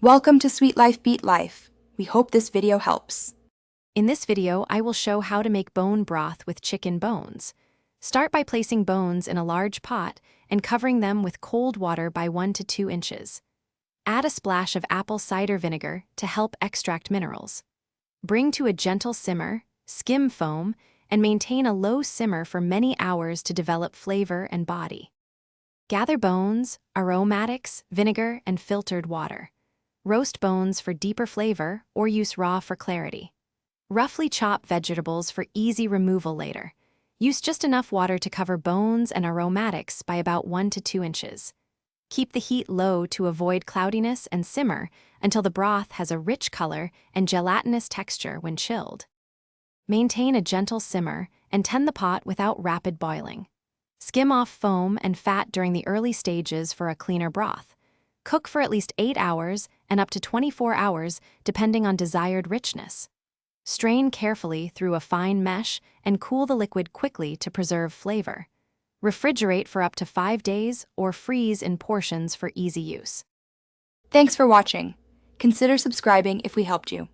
Welcome to Sweet Life Beat Life. We hope this video helps. In this video, I will show how to make bone broth with chicken bones. Start by placing bones in a large pot and covering them with cold water by 1 to 2 inches. Add a splash of apple cider vinegar to help extract minerals. Bring to a gentle simmer, skim foam, and maintain a low simmer for many hours to develop flavor and body. Gather bones, aromatics, vinegar, and filtered water. Roast bones for deeper flavor or use raw for clarity. Roughly chop vegetables for easy removal later. Use just enough water to cover bones and aromatics by about 1 to 2 inches. Keep the heat low to avoid cloudiness and simmer until the broth has a rich color and gelatinous texture when chilled. Maintain a gentle simmer and tend the pot without rapid boiling. Skim off foam and fat during the early stages for a cleaner broth. Cook for at least 8 hours and up to 24 hours depending on desired richness. Strain carefully through a fine mesh and cool the liquid quickly to preserve flavor. Refrigerate for up to 5 days or freeze in portions for easy use. Thanks for watching. Consider subscribing if we helped you.